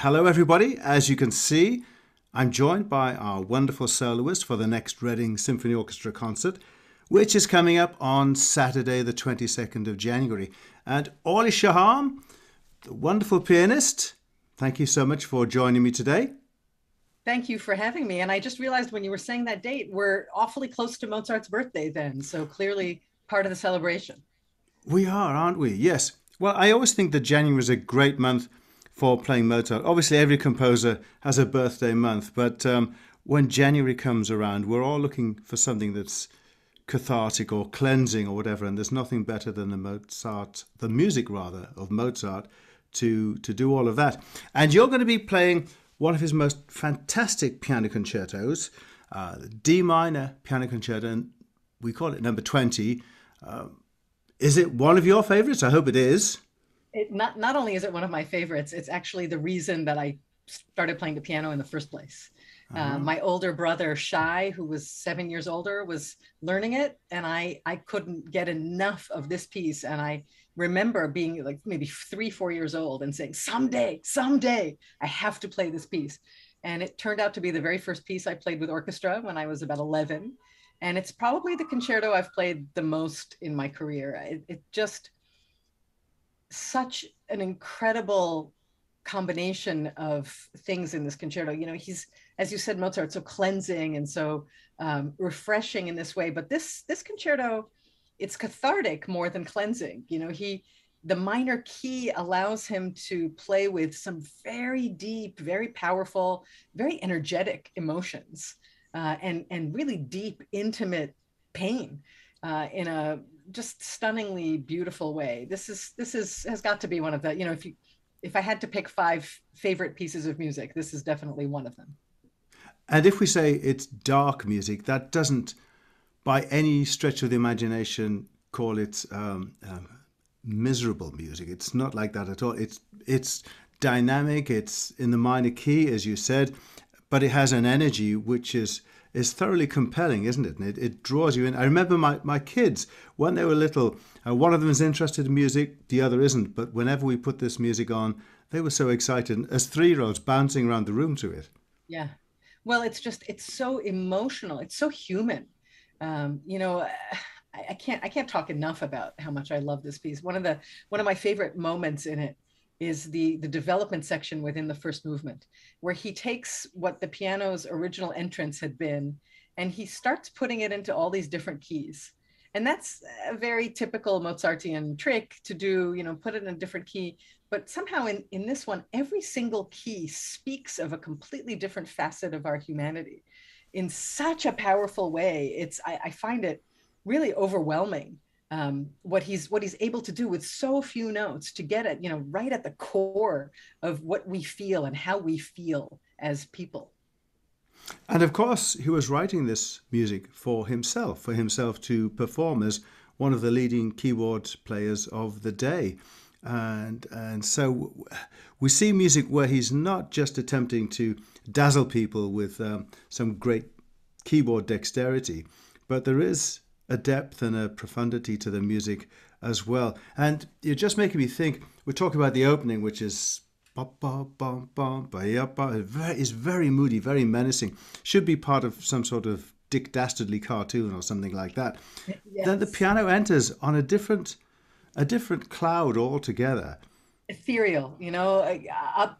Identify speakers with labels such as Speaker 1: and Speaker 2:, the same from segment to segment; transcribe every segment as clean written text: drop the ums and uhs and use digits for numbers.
Speaker 1: Hello, everybody. As you can see, I'm joined by our wonderful soloist for the next Reading Symphony Orchestra concert, which is coming up on Saturday, the 22nd of January. And Orli Shaham, the wonderful pianist, thank you so much for joining me today.
Speaker 2: Thank you for having me. And I just realized when you were saying that date, we're awfully close to Mozart's birthday then. So clearly part of the celebration.
Speaker 1: We are, aren't we? Yes. Well, I always think that January is a great month for playing Mozart. Obviously, every composer has a birthday month, but when January comes around, we're all looking for something that's cathartic or cleansing or whatever, and there's nothing better than the music rather, of Mozart to do all of that. And you're going to be playing one of his most fantastic piano concertos, the D minor piano concerto, and we call it number 20. Is it one of your favorites? I hope it is.
Speaker 2: Not only is it one of my favorites, it's actually the reason that I started playing the piano in the first place. My older brother, Shai, who was 7 years older, was learning it, and I couldn't get enough of this piece. And I remember being like maybe 3, 4 years old and saying, someday, I have to play this piece. And it turned out to be the very first piece I played with orchestra when I was about 11. And it's probably the concerto I've played the most in my career. It just such an incredible combination of things in this concerto. You know, he's, as you said, Mozart, so cleansing and so refreshing in this way. But this concerto, it's cathartic more than cleansing. You know, the minor key allows him to play with some very deep, very powerful, very energetic emotions and really deep, intimate pain in a just stunningly beautiful way. This has got to be one of the, you know, if I had to pick 5 favorite pieces of music, this is definitely one of them.
Speaker 1: And if we say it's dark music, that doesn't, by any stretch of the imagination, call it miserable music. It's not like that at all. It's dynamic. It's in the minor key, as you said, but it has an energy which is thoroughly compelling, isn't it? And it draws you in. I remember my kids, when they were little, one of them is interested in music, the other isn't. But whenever we put this music on, they were so excited, as 3-year-olds bouncing around the room to it.
Speaker 2: Yeah. Well, it's so emotional. It's so human. You know, I can't talk enough about how much I love this piece. One of my favorite moments in it is the development section within the first movement, where he takes what the piano's original entrance had been, and he starts putting it into all these different keys. And that's a very typical Mozartian trick to do, you know, put it in a different key. But somehow in this one, every single key speaks of a completely different facet of our humanity in such a powerful way. I find it really overwhelming what he's able to do with so few notes to get it, you know, right at the core of what we feel and how we feel as people.
Speaker 1: And of course, he was writing this music for himself to perform as one of the leading keyboard players of the day. And so we see music where he's not just attempting to dazzle people with some great keyboard dexterity, but there is a depth and a profundity to the music as well. And you're just making me think, we're talking about the opening, which is is very moody, very menacing. Should be part of some sort of Dick Dastardly cartoon or something like that. Then the
Speaker 2: Yes.
Speaker 1: piano enters on a different cloud altogether.
Speaker 2: Ethereal, you know,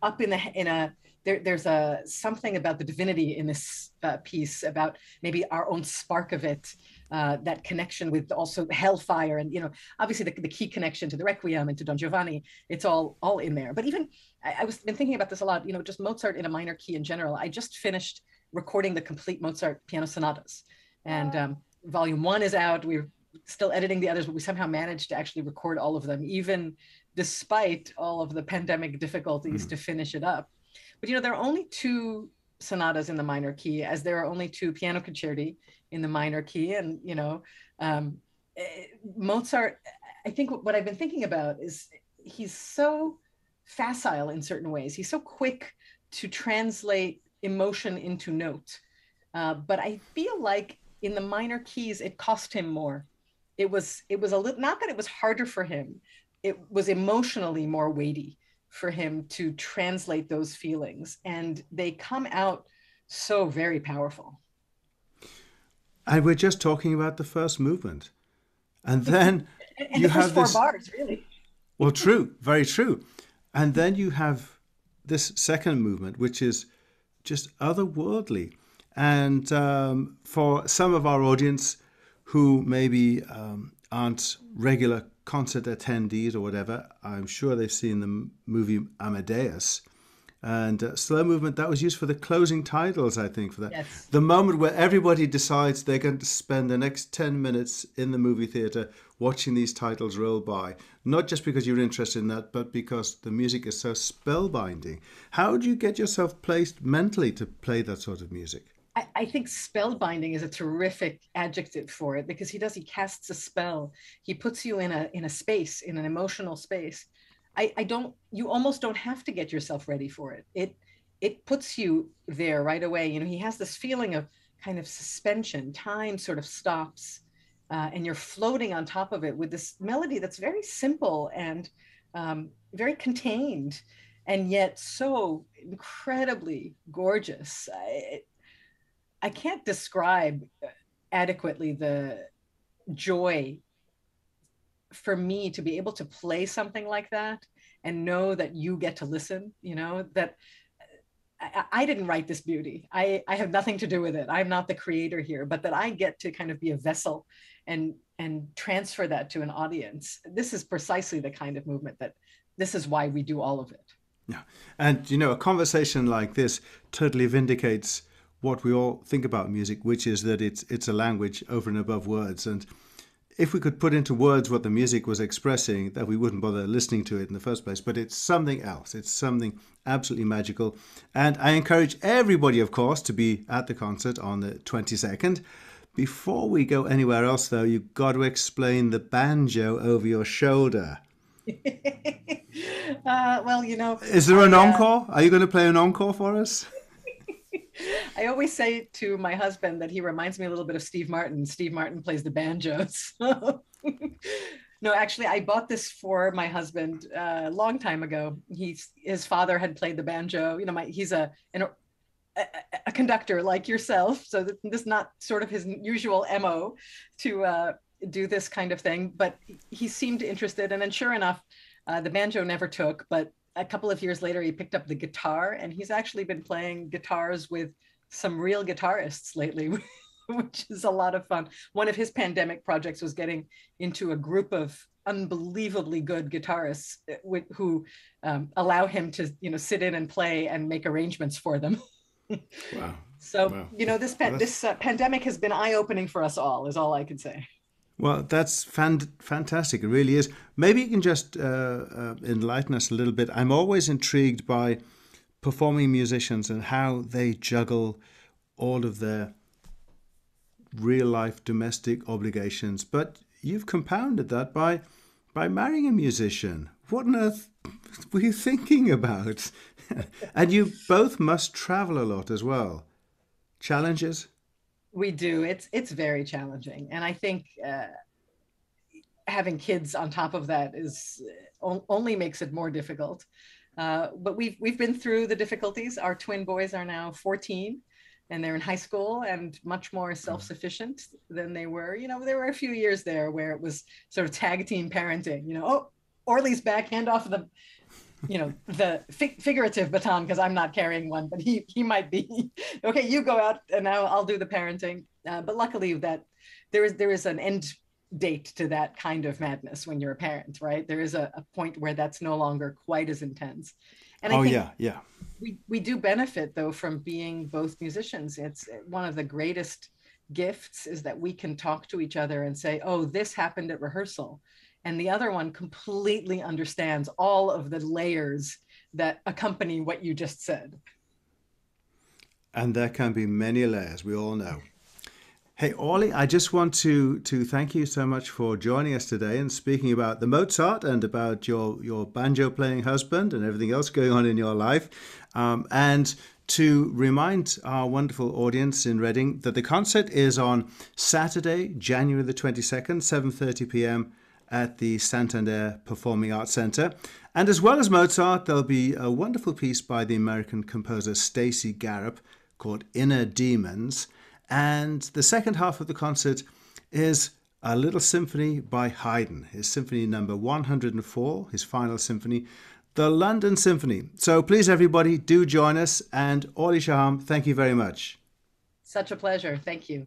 Speaker 2: up in a there's a something about the divinity in this piece, about maybe our own spark of it, that connection with also hellfire, and you know, obviously the key connection to the Requiem and to Don Giovanni. It's all in there. But even I was been thinking about this a lot. You know, just Mozart in a minor key in general. I just finished recording the complete Mozart piano sonatas, and volume 1 is out. We're still editing the others, but we somehow managed to actually record all of them, even despite all of the pandemic difficulties to finish it up. But you know, there are only 2 sonatas in the minor key, as there are only 2 piano concerti in the minor key. And you know, Mozart, I think what I've been thinking about is he's so facile in certain ways. He's so quick to translate emotion into note. But I feel like in the minor keys, it cost him more. It was a little, not that it was harder for him, it was emotionally more weighty for him to translate those feelings. And they come out so very powerful.
Speaker 1: And we're just talking about the first movement. And then
Speaker 2: And
Speaker 1: you
Speaker 2: the first
Speaker 1: have
Speaker 2: four
Speaker 1: this,
Speaker 2: bars, really.
Speaker 1: well, true, very true. And then you have this second movement, which is just otherworldly. And for some of our audience who maybe aren't regular concert attendees or whatever, I'm sure they've seen the movie Amadeus. And slow movement, that was used for the closing titles, I think, for that.
Speaker 2: Yes.
Speaker 1: The moment where everybody decides they're going to spend the next 10 minutes in the movie theatre watching these titles roll by. Not just because you're interested in that, but because the music is so spellbinding. How do you get yourself placed mentally to play that sort of music?
Speaker 2: I think spellbinding is a terrific adjective for it, because he casts a spell. He puts you in a space, in an emotional space. You almost don't have to get yourself ready for it. It puts you there right away. You know, he has this feeling of kind of suspension. Time sort of stops, and you're floating on top of it with this melody that's very simple and very contained, and yet so incredibly gorgeous. I can't describe adequately the joy for me to be able to play something like that and know that you get to listen, you know, that I didn't write this beauty. I have nothing to do with it. I'm not the creator here, but that I get to kind of be a vessel and transfer that to an audience. This is precisely the kind of movement this is why we do all of it.
Speaker 1: Yeah. And, you know, a conversation like this totally vindicates what we all think about music, which is that it's a language over and above words. And if we could put into words what the music was expressing, that we wouldn't bother listening to it in the first place. But it's something else. It's something absolutely magical. And I encourage everybody, of course, to be at the concert on the 22nd. Before we go anywhere else, though, you've got to explain the banjo over your shoulder.
Speaker 2: Well, you know.
Speaker 1: Is there an encore? Are you going to play an encore for us?
Speaker 2: I always say to my husband that he reminds me a little bit of Steve Martin. Steve Martin plays the banjos. No, actually, I bought this for my husband a long time ago. His father had played the banjo. You know, he's a conductor like yourself, so this is not sort of his usual MO to do this kind of thing. But he seemed interested, and then sure enough, the banjo never took. But a couple of years later, he picked up the guitar, and he's actually been playing guitars with some real guitarists lately, which is a lot of fun. One of his pandemic projects was getting into a group of unbelievably good guitarists who allow him to, you know, sit in and play and make arrangements for them.
Speaker 1: Wow.
Speaker 2: So,
Speaker 1: wow.
Speaker 2: You know, this pandemic has been eye-opening for us all, is all I can say.
Speaker 1: Well, that's fantastic. It really is. Maybe you can just enlighten us a little bit. I'm always intrigued by performing musicians and how they juggle all of their real-life domestic obligations. But you've compounded that by marrying a musician. What on earth were you thinking about? And you both must travel a lot as well. Challenges?
Speaker 2: We do. It's very challenging, and I think having kids on top of that is only makes it more difficult. But we've been through the difficulties. Our twin boys are now 14, and they're in high school and much more self-sufficient than they were. You know, there were a few years there where it was sort of tag team parenting. You know, oh, Orli's back, hand off the figurative baton, because I'm not carrying one, but he might be. Okay, you go out and now I'll do the parenting. But luckily that there is an end date to that kind of madness when you're a parent, right? There is a point where that's no longer quite as intense. And I think we do benefit though from being both musicians. It's one of the greatest gifts is that we can talk to each other and say, oh, this happened at rehearsal. And the other one completely understands all of the layers that accompany what you just said.
Speaker 1: And there can be many layers, we all know. Hey, Orli, I just want to thank you so much for joining us today and speaking about the Mozart and about your banjo-playing husband and everything else going on in your life. And to remind our wonderful audience in Reading that the concert is on Saturday, January the 22nd, 7:30 p.m., at the Santander Performing Arts Center. And as well as Mozart, there'll be a wonderful piece by the American composer Stacey Garrop called Inner Demons. And the second half of the concert is a little symphony by Haydn, his symphony number 104, his final symphony, the London Symphony. So please, everybody, do join us. And Orli Shaham, thank you very much.
Speaker 2: Such a pleasure. Thank you.